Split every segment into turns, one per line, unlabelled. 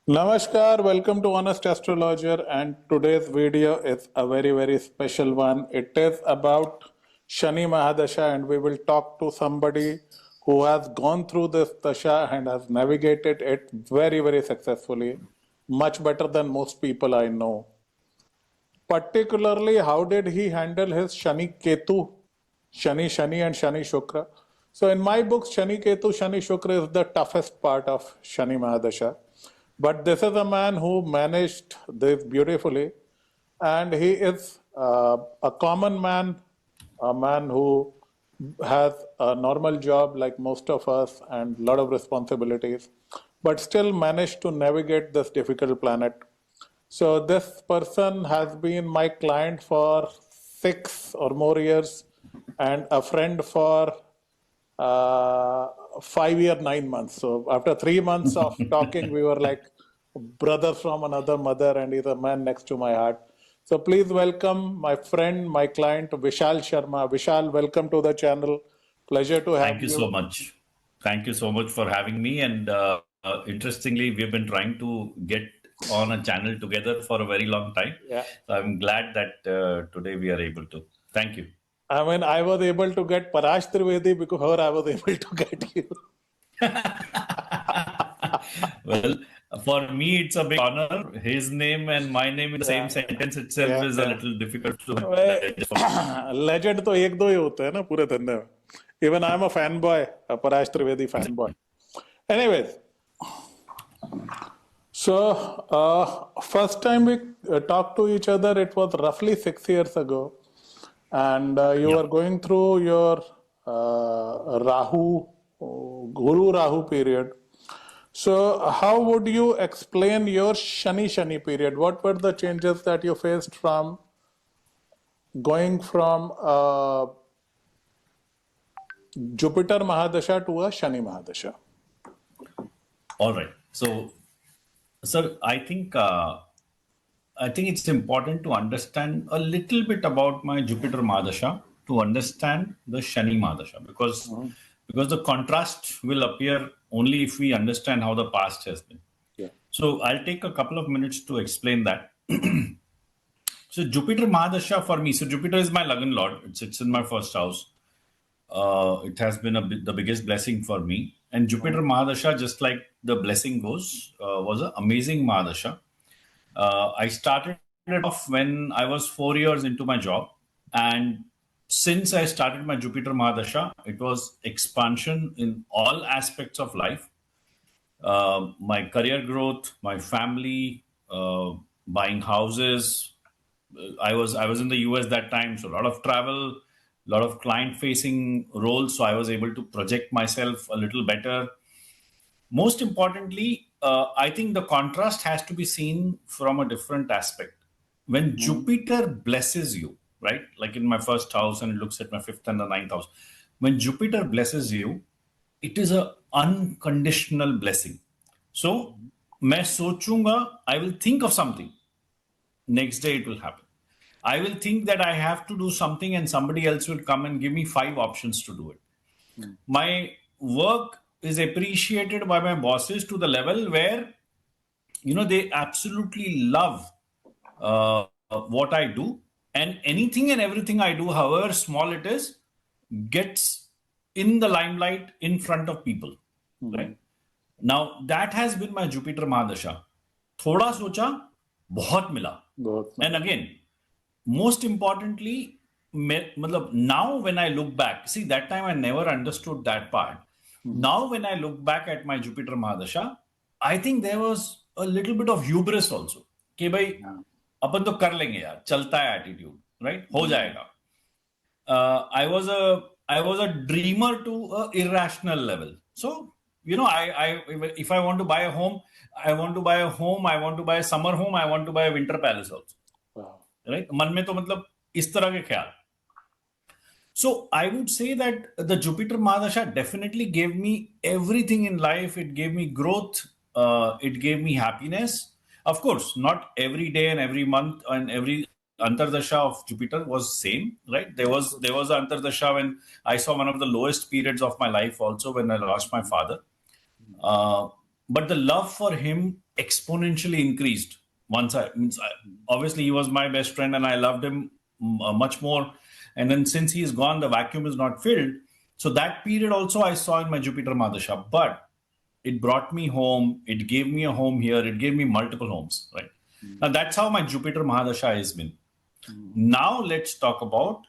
Namaskar, welcome to Honest Astrologer, and today's video is a very special one. It is about Shani Mahadasha, and we will talk to somebody who has gone through this dasha and has navigated it very successfully, much better than most people I know. Particularly, how did he handle his Shani Ketu, Shani and Shani Shukra? So in my books, Shani Ketu, Shani Shukra is the toughest part of Shani Mahadasha. But this is a man who managed this beautifully, and he is a common man, a man who has a normal job like most of us and a lot of responsibilities, but still managed to navigate this difficult planet. So this person has been my client for 6 or more years and a friend for 5 years, 9 months. So after 3 months of talking, we were like brothers from another mother, and he's a man next to my heart. So please welcome my friend, my client, Vishal Sharma. Vishal, welcome to the channel. Pleasure to have you.
Thank you so much. Thank you so much for having me. And interestingly, we've been trying to get on a channel together for a very long time.
Yeah.
So I'm glad that today we are able to. Thank you.
I mean, I was able to get Parash Trivedi because her I was able to get you.
Well, for me, it's a big honor. His name and my name in the same sentence itself is a little difficult to.
Legend तो एक दो ही होते हैं ना पूरे धंधे में. Even I'm a fanboy, a Parash Trivedi fanboy. Anyways, so first time we talked to each other, it was roughly 6 years ago. And you were going through your Rahu, Guru Rahu period. So how would you explain your Shani period? What were the changes that you faced from going from Jupiter Mahadasha to a Shani Mahadasha?
All right. So, sir, I think it's important to understand a little bit about my Jupiter Mahadasha to understand the Shani Mahadasha, because the contrast will appear only if we understand how the past has been.
Yeah.
So I'll take a couple of minutes to explain that. So Jupiter Mahadasha for me, so Jupiter is my Lagna Lord. It sits in my first house. It has been the biggest blessing for me. And Jupiter Mahadasha, just like the blessing goes, was an amazing Mahadasha. I started it off when I was 4 years into my job. And since I started my Jupiter Mahadasha, it was expansion in all aspects of life. My career growth, my family, buying houses. I was in the US that time, so a lot of travel, a lot of client-facing roles. So I was able to project myself a little better. Most importantly, I think the contrast has to be seen from a different aspect. When Jupiter blesses you, right? Like in my first house, and it looks at my 5th and the 9th house. When Jupiter blesses you, it is an unconditional blessing. So, मैं सोचूंगा, I will think of something. Next day it will happen. I will think that I have to do something, and somebody else will come and give me 5 options to do it. My work is appreciated by my bosses to the level where, they absolutely love what I do, and anything and everything I do, however small it is, gets in the limelight in front of people. Right? Now, that has been my Jupiter Mahadasha. Thoda socha, bahut mila. And again, most importantly, now when I look back, see, that time I never understood that part. Now when I look back at my Jupiter Mahadasha, I think there was a little bit of hubris also. कि भाई अपन तो कर लेंगे यार, चलता है attitude, right? हो जाएगा. I was a dreamer to an irrational level. So, if I want to buy a home, I want to buy a summer home, I want to buy a winter palace also.
Wow.
Right? मन में तो मतलब इस तरह के ख्याल. So I would say that the Jupiter Mahadasha definitely gave me everything in life. It gave me growth. It gave me happiness. Of course, not every day and every month and every Antardasha of Jupiter was same, right? There was an Antardasha when I saw one of the lowest periods of my life also, when I lost my father. but the love for him exponentially increased once obviously he was my best friend and I loved him much more. And then since he's gone, the vacuum is not filled. So that period also I saw in my Jupiter Mahadasha, but it brought me home. It gave me a home here. It gave me multiple homes, right? Now that's how my Jupiter Mahadasha has been. Now let's talk about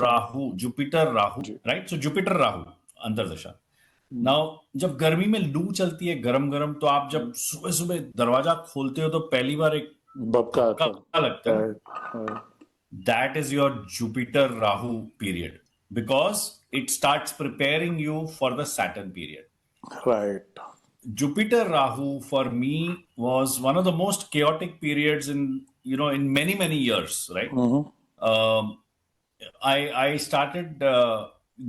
Rahu, Jupiter Rahu, right? So Jupiter Rahu, Antardasha. Now, जब गर्मी में लू चलती है गरम गरम, तो आप जब सुबह सुबह दरवाजा खोलते हो तो पहली बार एक भपका लगता है. That is your Jupiter Rahu period, because it starts preparing you for the Saturn period.
Right.
Jupiter Rahu for me was one of the most chaotic periods in many years, right? I started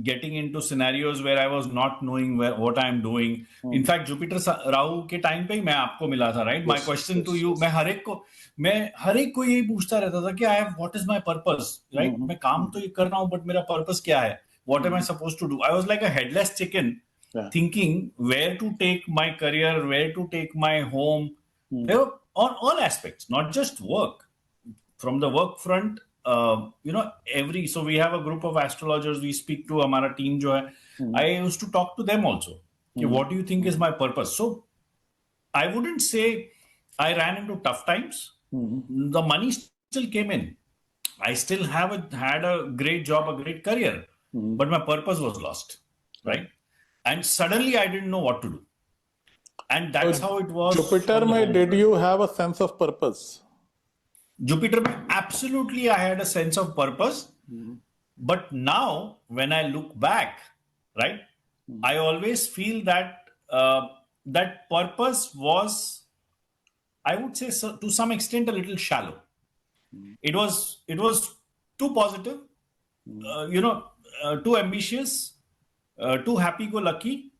getting into scenarios where I was not knowing what I'm doing. In fact, Jupiter Rahu के time पे ही मैं आपको मिला था, right? My question to you, मैं हर एक को यही पूछता रहता था कि what is my purpose, right? मैं काम तो ये कर रहा हूँ, but मेरा purpose क्या है? What am I supposed to do? I was like a headless chicken, thinking where to take my career, where to take my home, on all aspects, not just work. From the work front, so we have a group of astrologers we speak to, हमारा team जो है, I used to talk to them also. What do you think is my purpose? So I wouldn't say I ran into tough times. The money still came in. I still had a great job, a great career, but my purpose was lost, right? And suddenly I didn't know what to do. And that's how it was.
Jupiter, did you have a sense of purpose?
Jupiter, absolutely, I had a sense of purpose. But now, when I look back, right, I always feel that that purpose was, I would say, to some extent, a little shallow. It was too positive, too ambitious, too happy-go-lucky,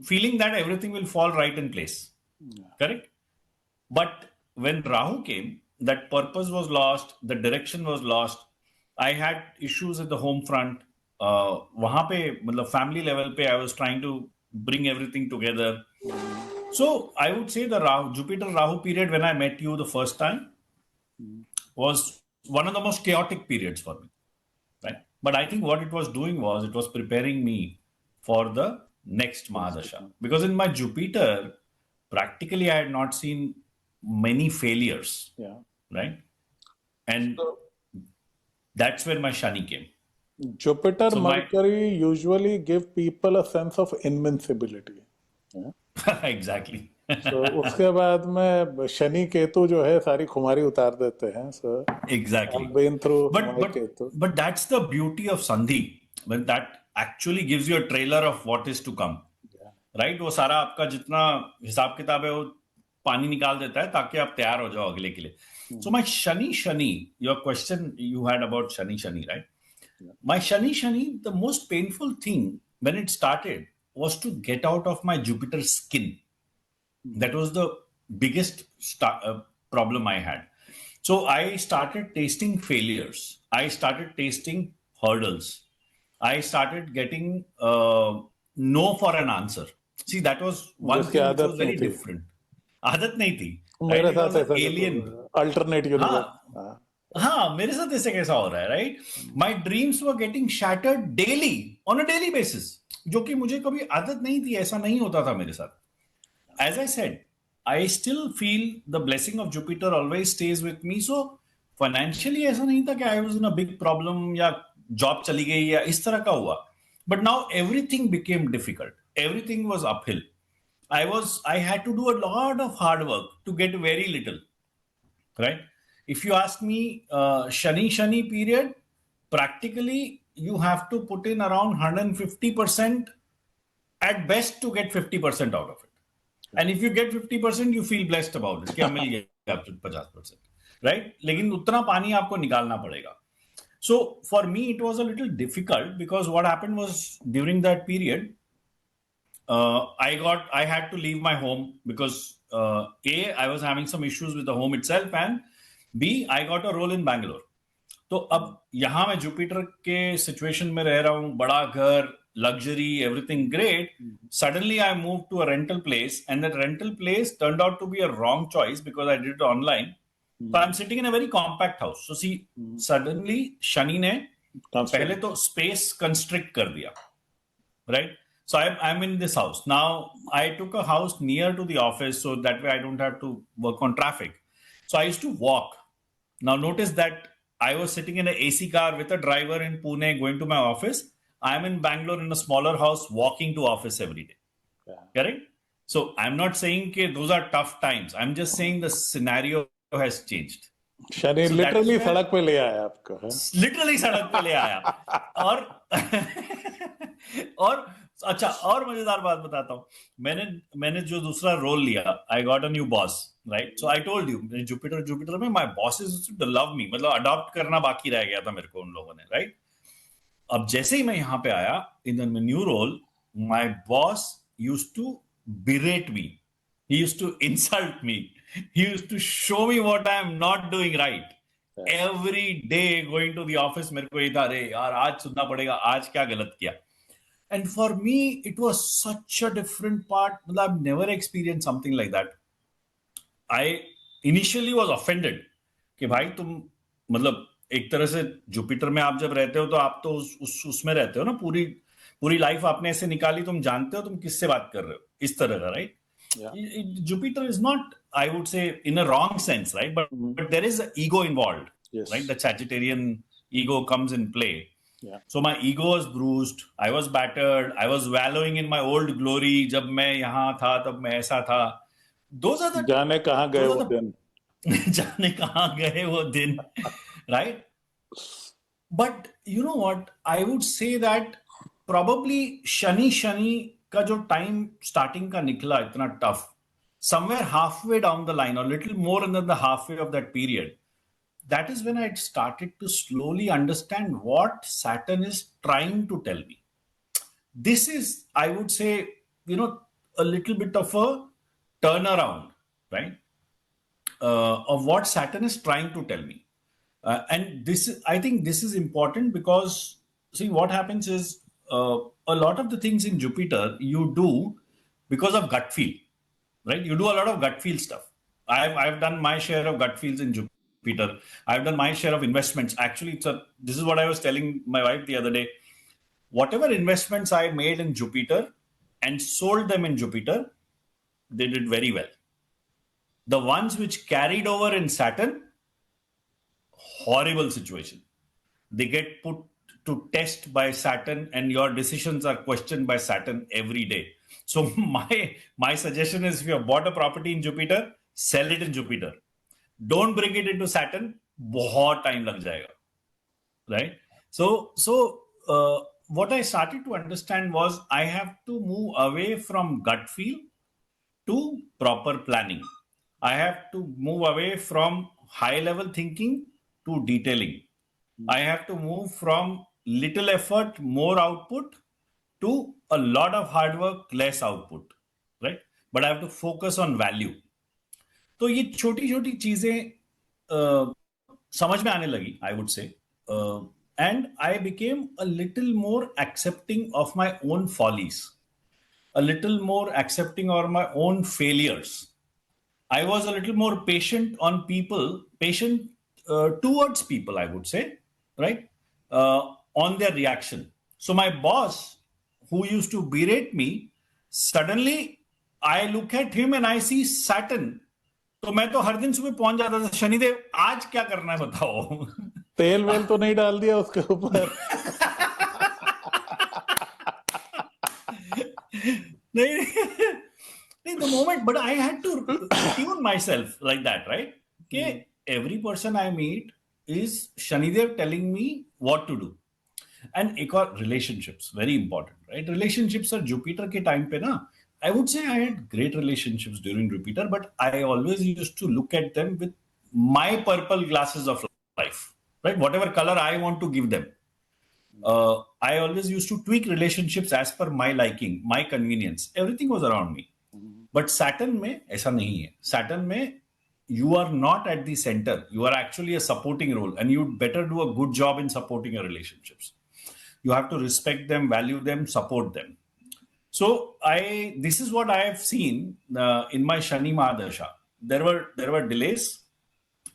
feeling that everything will fall right in place. Correct? But when Rahu came, that purpose was lost, the direction was lost. I had issues at the home front. वहाँ पे, मतलब family level पे, I was trying to bring everything together. So I would say the Jupiter Rahu period when I met you the first time was one of the most chaotic periods for me, right? But I think what it was doing was it was preparing me for the next Mahadasha, because in my Jupiter, practically I had not seen many failures, right? And that's where my Shani came.
Jupiter, Mercury usually give people a sense of invincibility.
Exactly.
So उसके बाद में शनि केतु जो है सारी खुमारी उतार देते हैं. So
exactly.
I've been through Ketu.
But that's the beauty of Sandhi, when that actually gives you a trailer of what is to come. Right? वो सारा आपका जितना हिसाब किताब है वो पानी निकाल देता है ताकि आप तैयार हो जाओ अगले के लिए. So my Shani, your question you had about Shani, right? My Shani, the most painful thing when it started was to get out of my Jupiter skin. That was the biggest problem I had. So I started tasting failures. I started tasting hurdles. I started getting no for an answer. See, that was one thing which was very different. आदत नहीं थी.
मेरे साथ ऐसा
alien.
Alternate universe.
हाँ, मेरे साथ ऐसे कैसा हो रहा है, right? My dreams were getting shattered daily, on a daily basis. जो कि मुझे कभी आदत नहीं थी, ऐसा नहीं होता था मेरे साथ. As I said, I still feel the blessing of Jupiter always stays with me. So financially ऐसा नहीं था कि I was in a big problem या job चली गई या इस तरह का हुआ. But now everything became difficult. Everything was uphill. I had to do a lot of hard work to get very little, right? If you ask me, Shani period, practically you have to put in around 150% at best to get 50% out of it. And if you get 50%, you feel blessed about it. कि मिल गया 50%, right? लेकिन उतना पानी आपको निकालना पड़ेगा. So for me, it was a little difficult because what happened was during that period, I had to leave my home because A, I was having some issues with the home itself, and B, I got a role in Bangalore. तो अब यहाँ मैं Jupiter के situation में रह रहा हूँ, बड़ा घर, luxury, everything great. Suddenly I moved to a rental place, and that rental place turned out to be a wrong choice because I did it online. So I'm sitting in a very compact house. So see, suddenly Shani ne पहले तो space constrict कर दिया, right? So I'm in this house. Now I took a house near to the office so that way I don't have to work on traffic. So I used to walk. Now notice that I was sitting in an AC car with a driver in Pune going to my office. I'm in Bangalore in a smaller house walking to office every day.
Yeah.
Correct? So I'm not saying that those are tough times. I'm just saying the scenario has changed.
Shani
So
literally
that is where-
सड़क पे ले आया आपको, हाँ?
Literally सड़क पे ले आया और और अच्छा, और मजेदार बात बताता हूँ. मैंने जो दूसरा रोल लिया, I got a new boss, right? So I told you, Jupiter में my boss is to love me, मतलब अडॉप्ट करना बाकी रह गया था मेरे को उन लोगों ने, राइट? अब जैसे ही मैं यहाँ पे आया in the new role, my boss used to berate me, he used to insult me, he used to show me what I am not doing right. Every day going to the office मेरे को ये था, अरे यार आज सुनना पड़ेगा, आज क्या गलत किया. And for me it was such a different part. मतलब I've never experienced something like that. I initially was offended कि भाई तुम, मतलब एक तरह से जुपिटर में आप जब रहते हो तो आप तो उसमें रहते हो ना, पूरी लाइफ आपने ऐसे निकाली, तुम जानते हो तुम किससे बात कर रहे हो, इस तरह का, right? Jupiter is not, I would say, in a wrong sense, right? But there is an ego involved,
Yes.
right? The Sagittarian ego comes in play.
Yeah.
So my ego was bruised, I was battered, I was wallowing in my old glory. जब मैं यहाँ था तब मैं ऐसा था. Those are the
जाने कहाँ गए वो दिन.
जाने कहाँ गए वो दिन, right? But you know what? I would say that probably Shani का जो टाइम स्टार्टिंग का निकला इतना tough, somewhere halfway down the line or little more than the halfway of that period, that is when I started to slowly understand what Saturn is trying to tell me. This is, I would say, a little bit of a turnaround, right? Of what Saturn is trying to tell me. And I think this is important because, see, what happens is a lot of the things in Jupiter you do because of gut feel, right? You do a lot of gut feel stuff. I've done my share of gut feels in Jupiter. I've done my share of investments. Actually, this is what I was telling my wife the other day. Whatever investments I made in Jupiter and sold them in Jupiter, they did very well. The ones which carried over in Saturn, horrible situation. They get put to test by Saturn and your decisions are questioned by Saturn every day. So my suggestion is, if you have bought a property in Jupiter, sell it in Jupiter. Don't bring it into Saturn. बहुत time लग जाएगा, right? So what I started to understand was I have to move away from gut feel to proper planning. I have to move away from high level thinking to detailing. I have to move from little effort, more output, to a lot of hard work, less output, right? But I have to focus on value. तो ये छोटी छोटी चीजें समझ में आने लगी, I would say. And I became a little more accepting of my own follies, a little more accepting of my own failures. I was a little more patient on people, patient towards people, I would say, right? On their reaction. So my boss, who used to berate me, suddenly I look at him and I see Saturn. तो मैं तो हर दिन सुबह पहुंच जाता था, शनिदेव आज क्या करना है बताओ.
तेल वेल तो नहीं डाल दिया उसके ऊपर?
नहीं, the moment, but I had to tune myself like that, right? Okay, every person I meet is Shanidev telling me what to do. And एक और relationships, very important, right? Relationships are Jupiter के time पे ना, I would say I had great relationships during Jupiter, but I always used to look at them with my purple glasses of life, right? Whatever color I want to give them. I always used to tweak relationships as per my liking, my convenience. Everything was around me. But Saturn में ऐसा नहीं है. Saturn में you are not at the center. You are actually a supporting role, and you'd better do a good job in supporting your relationships. You have to respect them, value them, support them. So this is what I have seen in my Shani Mahadasha. There were delays.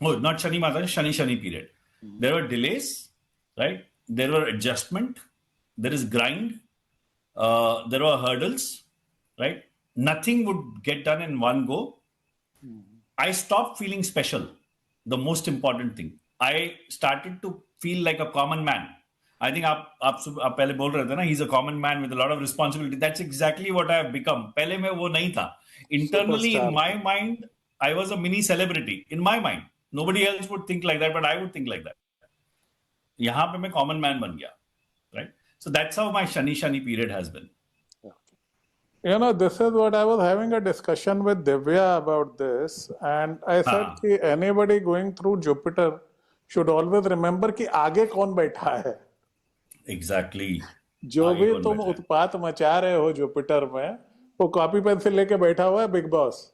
Oh, not Shani Mahadasha, Shani period. There were delays, right? There were adjustment. There is grind. There were hurdles, right? Nothing would get done in one go. I stopped feeling special. The most important thing. I started to feel like a common man. I think आप पहले बोल रहे थे ना, he's a common man with a lot of responsibility. That's exactly what I have become. पहले मैं वो नहीं था. Internally in my mind, I was a mini celebrity. In my mind, nobody else would think like that, but I would think like that. यहाँ पे मैं common man बन गया, right? So that's how my Shani period has been.
This is what I was having a discussion with Divya about this, and I said कि anybody going through Jupiter should always remember कि आगे कौन बैठा है.
Exactly.
जो भी तुम उत्पात मचा रहे हो जुपिटर में, वो कॉपी पेंसिल लेके बैठा हुआ है बिग बॉस.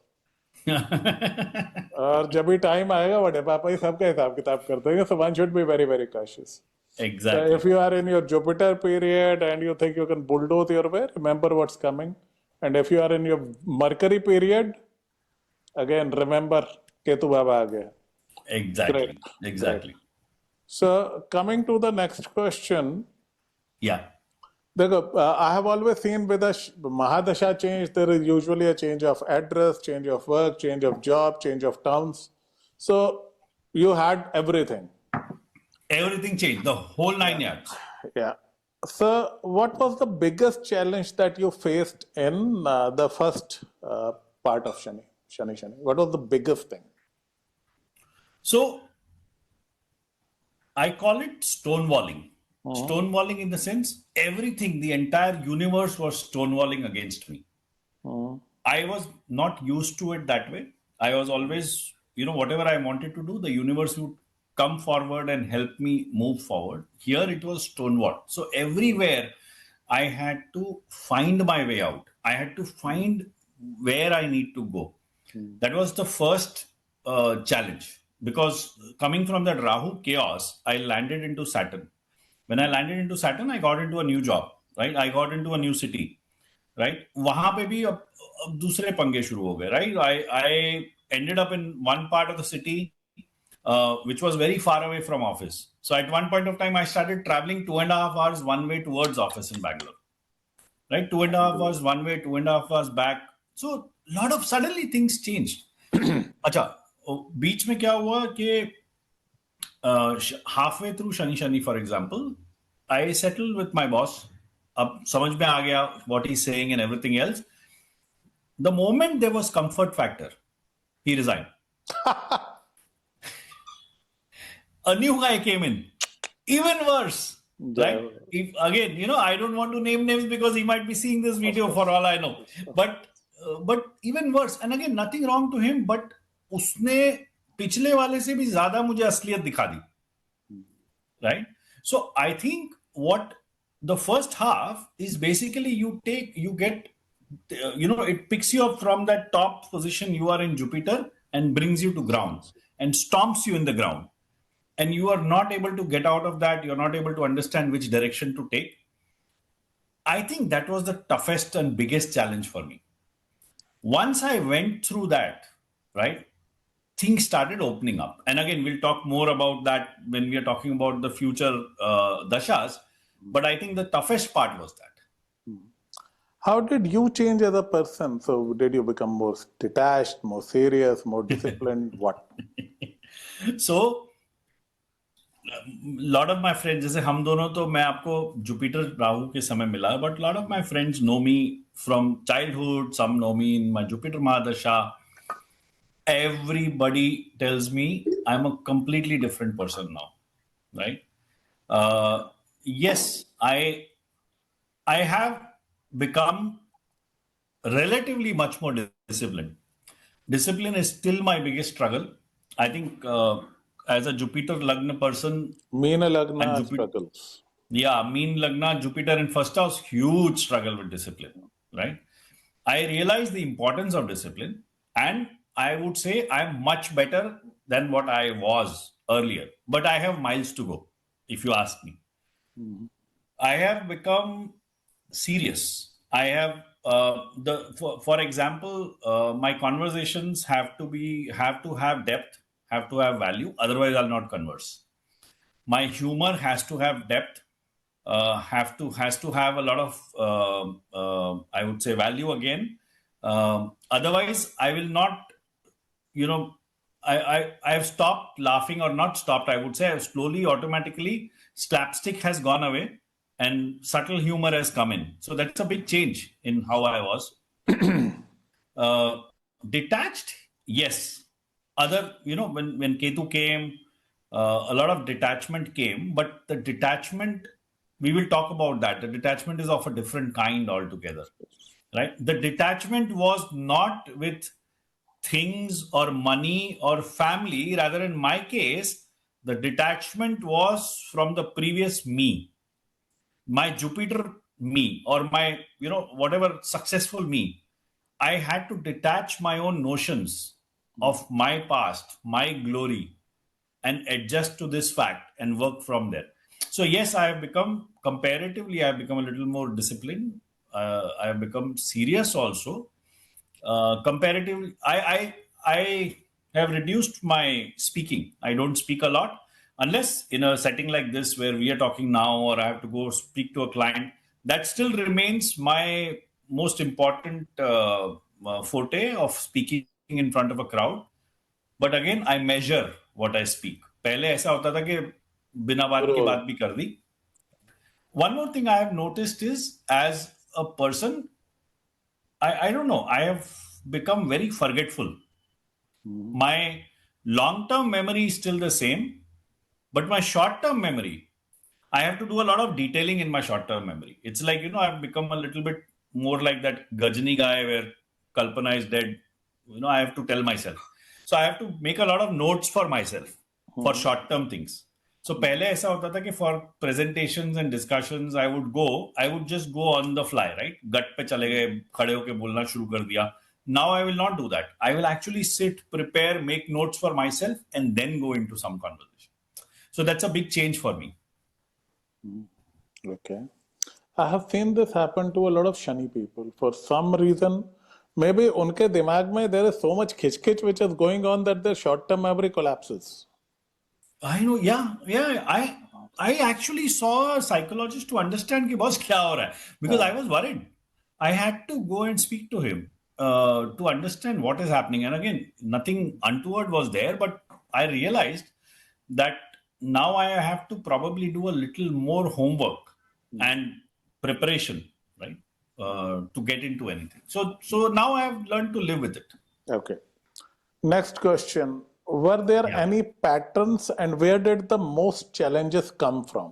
और जब भी टाइम आएगा बड़े पापा ही सबका हिसाब किताब कर देंगे. So one should be very, very cautious.
Exactly.
So if you are in your Jupiter period and you think you can bulldoze your way, remember what's coming. And if you are in your Mercury period, again remember Ketu Baba आ गया.
Exactly.
Great.
Exactly.
Great. So coming to the next question.
Yeah.
I have always seen with a Mahadasha change, there is usually a change of address, change of work, change of job, change of towns. So you had everything.
Everything changed, the whole 9 yards.
Yeah. So what was the biggest challenge that you faced in the first part of Shani? What was the biggest thing?
So I call it stonewalling. Stonewalling in the sense, everything, the entire universe was stonewalling against me. I was not used to it that way. I was always, whatever I wanted to do, the universe would come forward and help me move forward. Here it was stonewalled. So everywhere I had to find my way out. I had to find where I need to go. That was the first challenge, because coming from that Rahu chaos, I landed into Saturn. When I landed into Saturn, I got into a new job, right? I got into a new city, right? वहां पे भी अब दूसरे पंगे शुरू हो गए, right? I ended up in one part of the city which was very far away from office. So at one point of time, I started traveling 2.5 hours one way towards office in Bangalore, right? 2.5 hours one way, 2.5 hours back. So a lot of suddenly things changed. अच्छा, बीच में क्या हुआ कि halfway through Shani, for example, I settled with my boss. अब समझ में आ गया what he's saying and everything else. The moment there was comfort factor, he resigned. A new guy came in, even worse, right? Again, I don't want to name names because he might be seeing this video for all I know. But even worse, and again, nothing wrong to him, but उसने पिछले वाले से भी ज्यादा मुझे असलियत दिखा दी, right? So I think what the first half is basically it picks you up from that top position you are in Jupiter and brings you to ground and stomps you in the ground. And you are not able to get out of that. You're not able to understand which direction to take. I think that was the toughest and biggest challenge for me. Once I went through that, right, things started opening up. And again, we'll talk more about that when we are talking about the future dashas. But I think the toughest part was that.
How did you change as a person? So did you become more detached, more serious, more disciplined? What?
So, lot of my friends, जैसे हम दोनों तो मैं आपको Jupiter Rahu के समय मिला, but lot of my friends know me from childhood. Some know me in my Jupiter Mahadasha. Everybody tells me I'm a completely different person now, right? Yes, I have become relatively much more disciplined. Discipline is still my biggest struggle. I think as a Jupiter Lagna person,
Meena Lagna struggles.
Yeah, Meen Lagna, Jupiter in first house, huge struggle with discipline, right? I realize the importance of discipline, and I would say I'm much better than what I was earlier, but I have miles to go, if you ask me. I have become serious. I have for example, my conversations have to have depth, have to have value. Otherwise, I'll not converse. My humor has to have depth, has to have a lot of I would say value again. Otherwise, I will not. You know, I have stopped laughing, or not stopped. I would say I've slowly, automatically, slapstick has gone away and subtle humor has come in. So that's a big change in how I was. uh, Detached, yes. Other, when Ketu came, a lot of detachment came, but the detachment, we will talk about that. The detachment is of a different kind altogether, right? The detachment was not with things or money or family. Rather, in my case, the detachment was from the previous me, my Jupiter me, or my, whatever successful me. I had to detach my own notions of my past, my glory, and adjust to this fact and work from there. So yes, I have become, comparatively, I have become a little more disciplined. I have become serious also. Comparatively, I have reduced my speaking. I don't speak a lot unless in a setting like this where we are talking now, or I have to go speak to a client. That still remains my most important forte of speaking in front of a crowd. But again, I measure what I speak. पहले ऐसा होता था कि बिना बात की बात भी कर दी. One more thing I have noticed is, as a person, I don't know, I have become very forgetful. My long term memory is still the same, but my short term memory, I have to do a lot of detailing in my short term memory. It's like, I've become a little bit more like that Gajani guy where Kalpana is dead. I have to tell myself. So I have to make a lot of notes for myself for short term things. So पहले ऐसा होता था कि for presentations and discussions I would just go on the fly, right? गट पे चले गए, खड़े होके बोलना शुरू कर दिया. Now I will not do that. I will actually sit, prepare, make notes for myself, and then go into some conversation. So that's a big change for me.
Okay. I have seen this happen to a lot of Shani people. For some reason, maybe unke dimag mein there is so much khich which is going on that their short-term memory collapses.
I know, yeah. I actually saw a psychologist to understand कि boss क्या हो रहा है, because I was worried. I had to go and speak to him to understand what is happening. And again, nothing untoward was there, but I realized that now I have to probably do a little more homework and preparation, right, to get into anything. So now I have learned to live with it.
Okay. Next question. Were there
Yeah.
any patterns and where did the most challenges come from?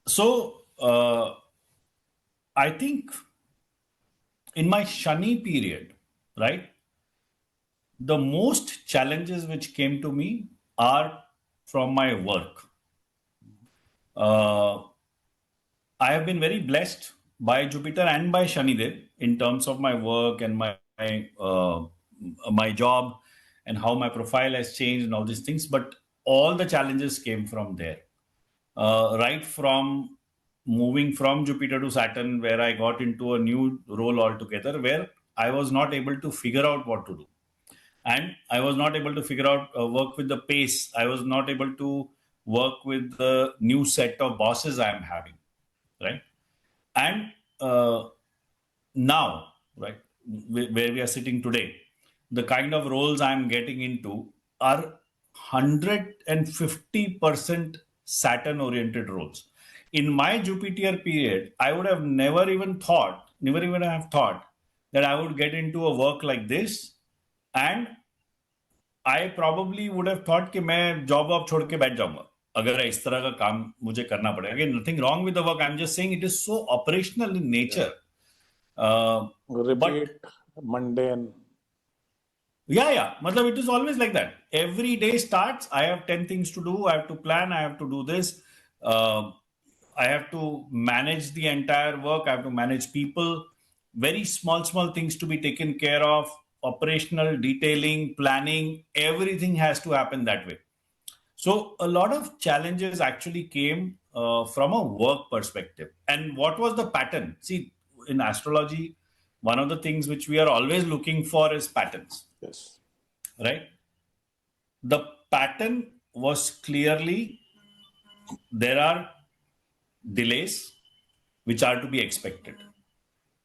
So I think in my Shani period, right, the most challenges which came to me are from my work. Uh, I have been very blessed by Jupiter and by Shanidev in terms of my work and my job and how my profile has changed and all these things. But all the challenges came from there. Right from moving from Jupiter to Saturn, where I got into a new role altogether, where I was not able to figure out what to do. And I was not able to figure out, work with the pace. I was not able to work with the new set of bosses I am having, right? And now, right, where we are sitting today, the kind of roles I'm getting into are 150% Saturn oriented roles. In my Jupiter period, I would have never even thought that I would get into a work like this. And I probably would have thought कि मैं job वॉब छोड़ के बैठ जाऊंगा अगर इस तरह का काम मुझे करना पड़ेगा. Again, nothing wrong with the work. I'm just saying it is so operational in nature. But
Repeat, mundane.
yeah. Matlab, it is always like that. Every day starts. I have 10 things to do. I have to plan. I have to do this. I have to manage the entire work. I have to manage people. Very small things to be taken care of. Operational, detailing, planning. Everything has to happen that way. So a lot of challenges actually came from a work perspective. And what was the pattern? See, in astrology, one of the things which we are always looking for is patterns,
Yes.
right? The pattern was clearly there are delays which are to be expected.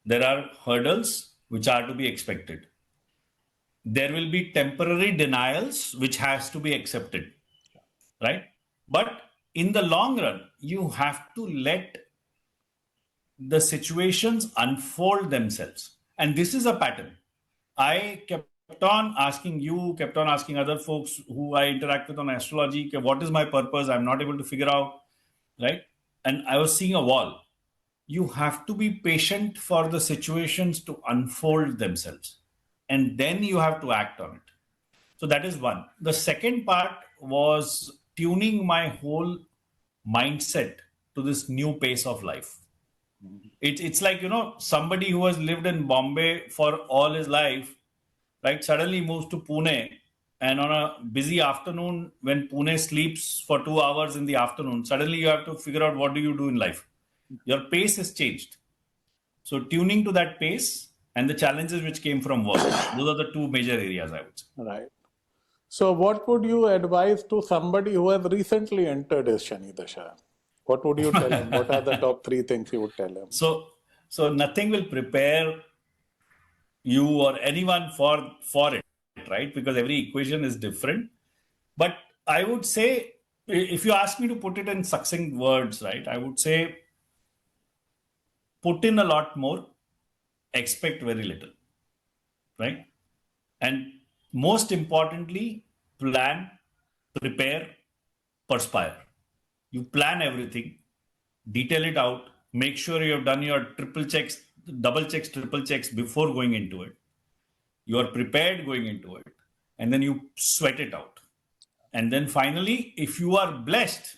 There are hurdles which are to be expected. There will be temporary denials which has to be accepted, right? But in the long run, you have to let the situations unfold themselves. And this is a pattern. I kept on asking you, kept on asking other folks who I interact with on astrology, "Okay, what is my purpose? I'm not able to figure out, right?" And I was seeing a wall. You have to be patient for the situations to unfold themselves. And then you have to act on it. So that is one. The second part was tuning my whole mindset to this new pace of life. It's like, somebody who has lived in Bombay for all his life, right, suddenly moves to Pune. And on a busy afternoon, when Pune sleeps for 2 hours in the afternoon, suddenly you have to figure out what do you do in life. Your pace has changed. So tuning to that pace and the challenges which came from work, those are the two major areas, I would say.
Right. So, what would you advise to somebody who has recently entered his Shani Dasha? What would you tell him? What are the top three things you would tell him?
So nothing will prepare you or anyone for it, right? Because every equation is different. But I would say, if you ask me to put it in succinct words, right, I would say put in a lot more, expect very little, right? And most importantly, plan, prepare, perspire. You plan everything, detail it out, make sure you have done your triple checks, double checks, triple checks before going into it. You are prepared going into it, and then you sweat it out. And then finally, if you are blessed,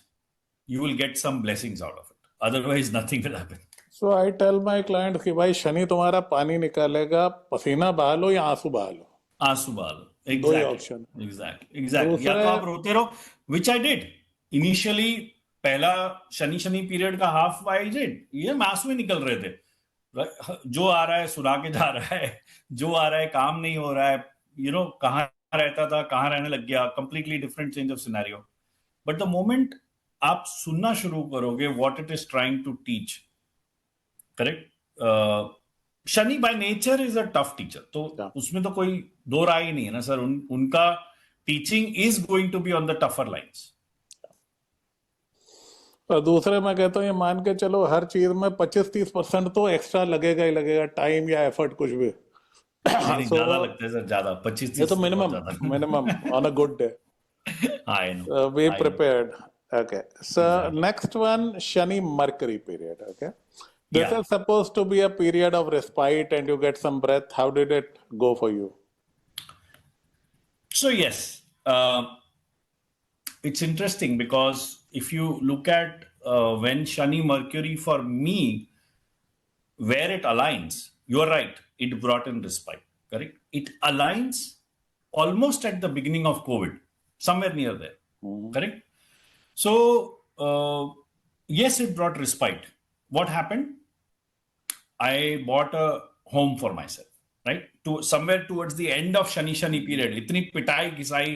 you will get some blessings out of it. Otherwise, nothing will happen.
So I tell my client कि भाई शनि तुम्हारा पानी निकालेगा, पसीना बहा लो या आंसू बहा लो,
आंसू बहालो.
दो ही
एग्जैक्टली
ऑप्शन.
एग्जैक्टली या
दूसरे
तो आप रोते रहो, विच आई डिड इनिशियली. पहला शनि शनि पीरियड का हाफ आई डिड, ये आंसू ही निकल रहे थे. जो आ रहा है सुना के जा रहा है, जो आ रहा है काम नहीं हो रहा है, कहाँ रहता था कहाँ रहने लग गया, completely different change of scenario. But the moment आप सुनना शुरू करोगे what it is trying to teach, correct, Shani by nature is a tough teacher. तो उसमें तो कोई दो राय ही नहीं है ना सर. उनका teaching is going to be on the tougher lines.
और दूसरे मैं कहता हूँ ये मान के चलो हर चीज में 25-30% तो एक्स्ट्रा लगेगा ही लगेगा, टाइम या एफर्ट कुछ भी.
नहीं, ज्यादा लगता है सर, ज्यादा 25-30.
ये तो minimum on a good day.
I know.
Be
I know.
prepared. Okay. So
Exactly.
next one, Shani Mercury period. Okay. This
Yeah.
is supposed to be a period of respite and you get some breath. How did it go for you?
So yes, it's interesting because if you look at when Shani Mercury for me, where it aligns, you are right, it brought in respite, correct? It aligns almost at the beginning of COVID, somewhere near there, correct? So yes, it brought respite. What happened? I bought a home for myself, right? To somewhere towards the end of Shani Shani period, इतनी पिटाई घिसाई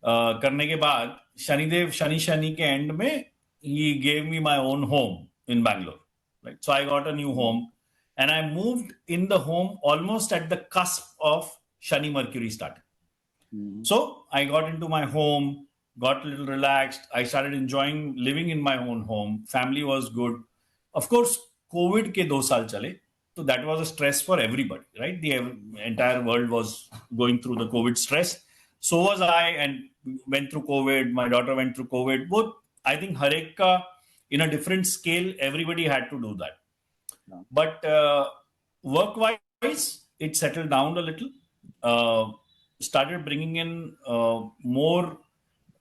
करने के बाद शनिदेव शनि के end में he gave me my own home in Bangalore, right? So I got a new home and I moved in the home almost at the cusp of Shani Mercury started. So I got into my home, got a little relaxed. I started enjoying living in my own home. Family was good. Of course, COVID के 2 साल चले, so that was a stress for everybody, right? The entire world was going through the COVID stress. So was I, and went through COVID. My daughter went through COVID. Both, I think, हर एक का in a different scale, everybody had to do that. But work-wise, it settled down a little. Started bringing in more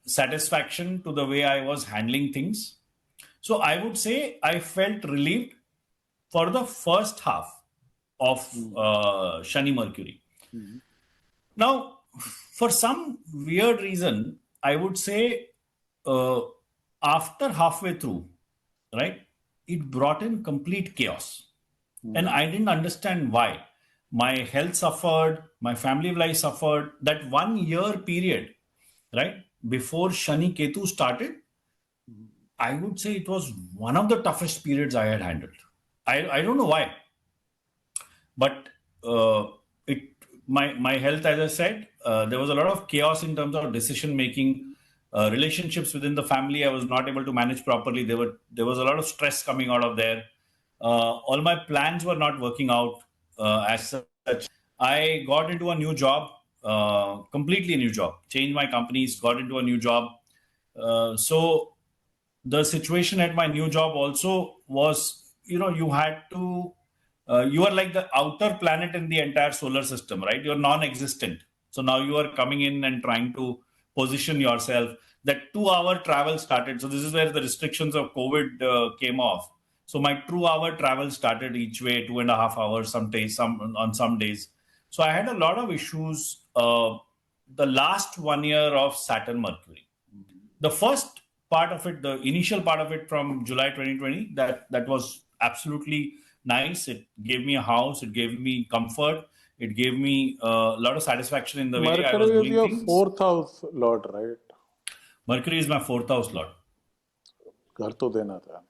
satisfaction to the way I was handling things. So I would say I felt relieved for the first half of Shani Mercury. Now, for some weird reason, I would say uh, after halfway through, right, it brought in complete chaos. And I didn't understand why. My health suffered, my family life suffered. That 1 year period, right, before Shani Ketu started, I would say it was one of the toughest periods I had handled. I don't know why, but it my health, as I said, there was a lot of chaos in terms of decision making, relationships within the family. I was not able to manage properly. There was a lot of stress coming out of there. All my plans were not working out as such. I got into a new job, completely new job. Changed my companies, got into a new job. So the situation at my new job also was, you had to, you are like the outer planet in the entire solar system, right? You're non-existent. So now you are coming in and trying to position yourself. That 2 hour travel started. So this is where the restrictions of COVID came off. So my 2 hour travel started each way, 2.5 hours, some days, on some days. So I had a lot of issues. The last 1 year of Saturn Mercury, the first part of it, the initial part of it from July 2020, that was absolutely nice. It gave me a house, it gave me comfort, it gave me a lot of satisfaction in the way I was
Mercury is
doing
your
things.
fourth house lord, right?
Mercury is my fourth house lord.
घर तो देना था.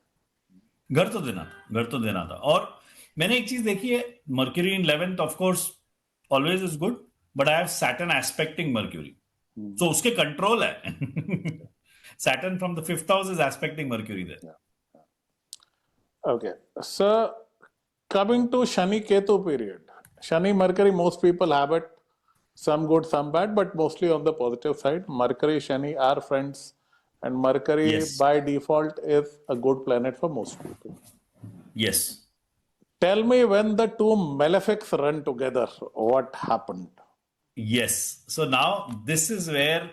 घर तो देना था. और मैंने एक चीज देखी है, Mercury in 11th of course always is good, but I have Saturn aspecting Mercury, so उसके कंट्रोल है. Saturn from the fifth house is aspecting Mercury there.
Okay. So, coming to Shani Ketu period. Shani Mercury, most people have it, some good, some bad, but mostly on the positive side. Mercury, Shani are friends, and Mercury
Yes.
by default is a good planet for most people.
Yes.
Tell me, when the two malefics run together, what happened?
Yes. So now this is where,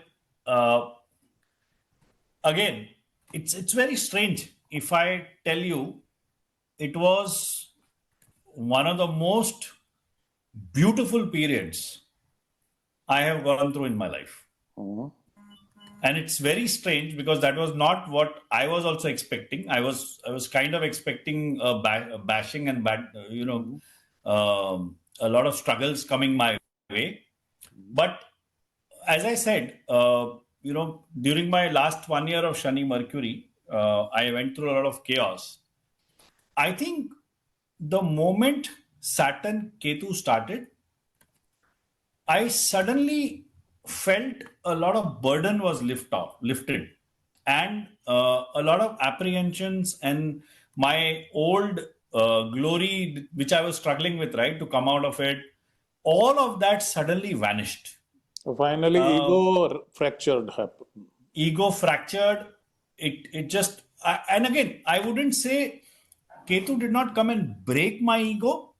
again, it's very strange. If I tell you, it was one of the most beautiful periods I have gone through in my life. And it's very strange because that was not what I was also expecting. I was kind of expecting a bashing and bad, a lot of struggles coming my way. But as I said, during my last 1 year of Shani Mercury, I went through a lot of chaos. I think the moment Saturn Ketu started, I suddenly felt a lot of burden was lifted, and a lot of apprehensions and my old glory, which I was struggling with, right, to come out of it, all of that suddenly vanished.
Finally, ego fractured happened.
Ego fractured. It just, and again, I wouldn't say Ketu did not come and break my ego,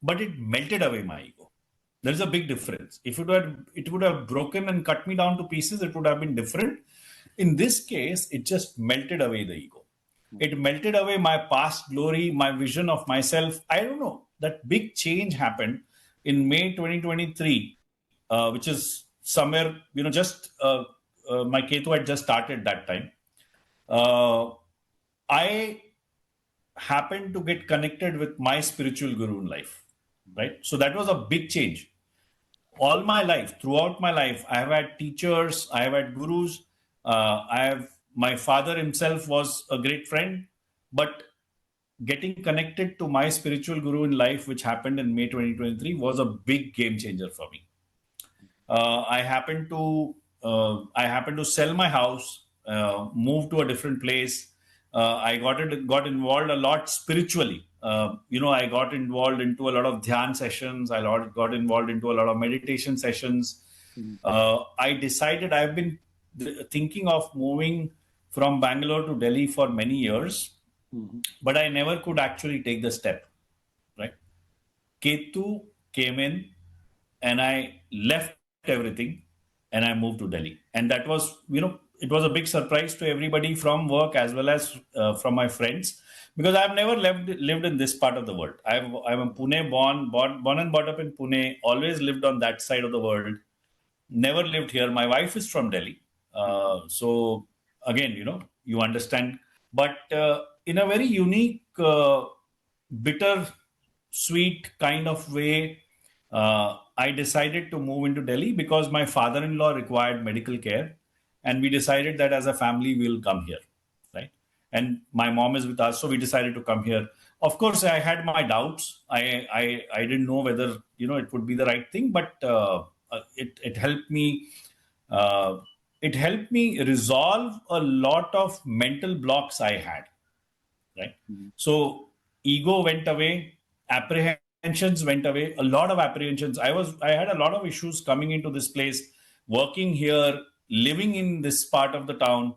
but it melted away my ego. There's a big difference. If it would have broken and cut me down to pieces, it would have been different. In this case, it just melted away the ego. It melted away my past glory, my vision of myself. I don't know. That big change happened in May 2023, which is somewhere, just my Ketu had just started that time. I happened to get connected with my spiritual guru in life, right? So that was a big change. All my life, throughout my life, I have had teachers, I have had gurus. My father himself was a great friend, but getting connected to my spiritual guru in life, which happened in May 2023, was a big game changer for me. I happened to sell my house, move to a different place. I got involved a lot spiritually. I got involved into a lot of dhyan sessions. I got involved into a lot of meditation sessions. I decided, I've been thinking of moving from Bangalore to Delhi for many years, but I never could actually take the step, right? Ketu came in and I left everything and I moved to Delhi. And that was, it was a big surprise to everybody from work as well as from my friends, because I've never lived in this part of the world. I'm a Pune born and brought up in Pune, always lived on that side of the world, never lived here. My wife is from Delhi. So again, you understand, but in a very unique, bitter sweet kind of way, I decided to move into Delhi because my father-in-law required medical care, and we decided that as a family we'll come here, right? And my mom is with us, so we decided to come here. Of course, I had my doubts. I didn't know whether it would be the right thing, but it helped me. Uh, it helped me resolve a lot of mental blocks I had, right? So ego went away, apprehensions went away, a lot of apprehensions. I had a lot of issues coming into this place, working here, living in this part of the town.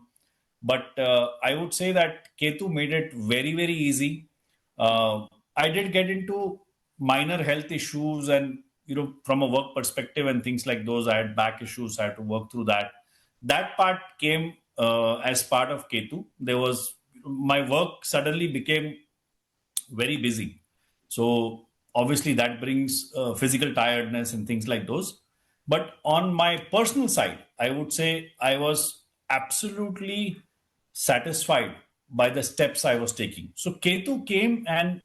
But I would say that Ketu made it very, very easy. I did get into minor health issues, and from a work perspective and things like those, I had back issues. I had to work through that. That part came as part of Ketu. There was my work suddenly became very busy. So obviously that brings physical tiredness and things like those. But on my personal side, I would say I was absolutely satisfied by the steps I was taking. So Ketu came and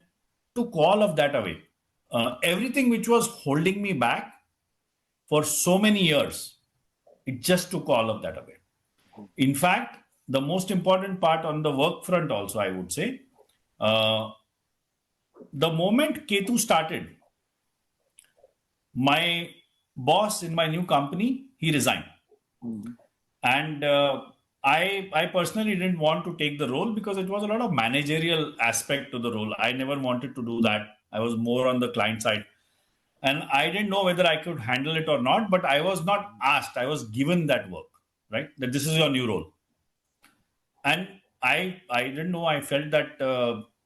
took all of that away. Everything which was holding me back for so many years, it just took all of that away. In fact, the most important part on the work front also, I would say, uh, the moment Ketu started, my boss in my new company, he resigned. And I personally didn't want to take the role because it was a lot of managerial aspect to the role. I never wanted to do that. I was more on the client side. And I didn't know whether I could handle it or not, but I was not asked. I was given that work, right? That this is your new role. And I didn't know. I felt that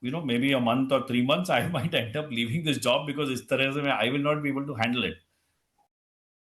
maybe a month or 3 months I might end up leaving this job because is tarah se I will not be able to handle it.